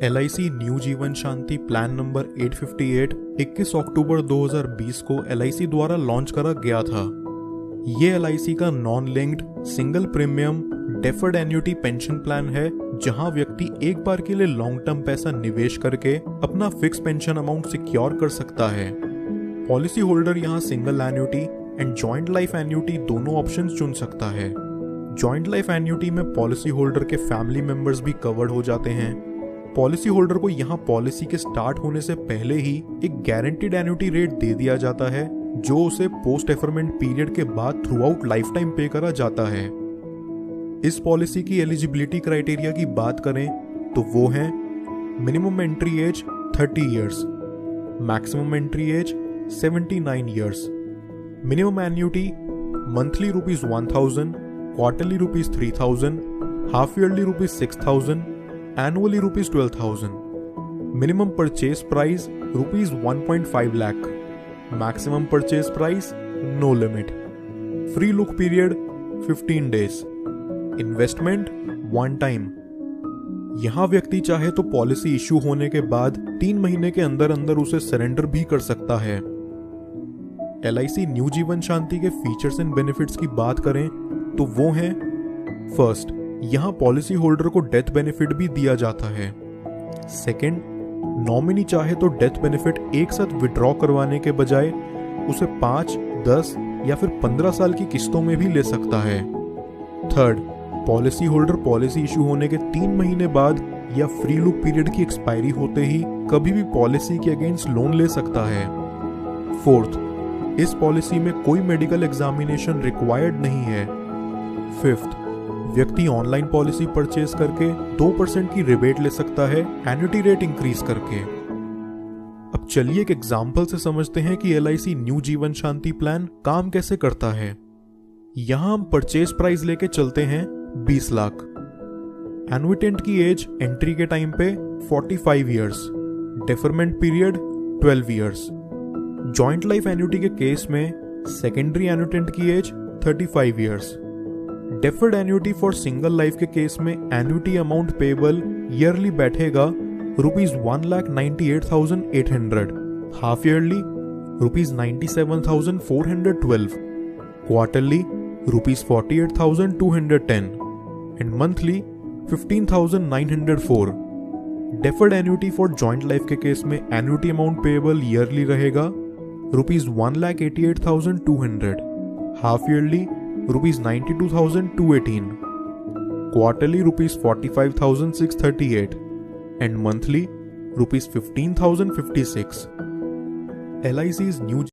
LIC new जीवन शांति plan number 858 21 अक्टूबर 2020 को LIC द्वारा लॉन्च करा गया था। ये LIC का non linked single premium deferred annuity pension plan है, जहां व्यक्ति एक बार के लिए लॉन्ग टर्म पैसा निवेश करके अपना फिक्स पेंशन अमाउंट सिक्योर कर सकता है। पॉलिसी होल्डर यहां single annuity and joint life annuity दोनों ऑप्शंस चुन सकता है। जॉइंट लाइफ एन्युटी में पॉलिसी होल्डर के फैमिली मेंबर्स भी कवर्ड हो जाते हैं। पॉलिसी होल्डर को यहाँ पॉलिसी के स्टार्ट होने से पहले ही एक गारंटीड एन्युटी रेट दे दिया जाता है, जो उसे पोस्ट डेफरमेंट पीरियड के बाद थ्रू आउट लाइफ टाइम पे करा जाता है। इस पॉलिसी की एलिजिबिलिटी क्राइटेरिया की बात करें तो वो है minimum entry age 30 years, maximum entry age 79 years, minimum annuity monthly ₹1000, quarterly ₹3000, half yearly ₹6000, annually ₹12,000, minimum purchase price ₹1.5 lakh, maximum purchase price no limit, free look period 15 days, investment one time। यहां व्यक्ति चाहे तो policy issue होने के बाद 3 महीने के अंदर अंदर उसे सरेंडर भी कर सकता है। LIC न्यू जीवन शांति के फीचर्स एंड बेनिफिट्स की बात करें तो वो हैं, फर्स्ट, यहां पॉलिसी होल्डर को डेथ बेनिफिट भी दिया जाता है। सेकंड, नॉमिनी चाहे तो डेथ बेनिफिट एक साथ विड्रॉ करवाने के बजाय उसे 5, 10 या फिर 15 साल की किस्तों में भी ले सकता है। Third, policy holder policy issue होने के 3 महीने बाद या फ्री लुक पीरियड की एक्सपायरी होते ही कभी भी पॉलिसी के अगेंस्ट लोन ले सकता है। फोर्थ, इस पॉलिसी में कोई मेडिकल एग्जामिनेशन रिक्वायर्ड नहीं है। फिफ्थ, व्यक्ति ऑनलाइन पॉलिसी परचेज करके 2% की रिबेट ले सकता है एन्युटी रेट इंक्रीज करके। अब चलिए एक एग्जांपल से समझते हैं कि LIC न्यू जीवन शांति प्लान काम कैसे करता है। यहां हम परचेज प्राइस लेके चलते हैं 20 लाख। एनुइटेंट की एज एंट्री के टाइम पे 45 years, deferment period 12 years. Joint life annuity के केस में सेकेंडरी एनुइटेंट की age 35 years. Deferred annuity for single life के केस में एन्युटी अमाउंट पेबल ईयरली बैठेगा ₹1,98,800, half yearly ₹97,412, quarterly ₹48,210 and monthly 15,904। Deferred annuity for joint life के case में annuity amount payable yearly रहेगा ₹1,88,200, half yearly ₹92,218, quarterly ₹45,638 and monthly ₹15,056। LIC's new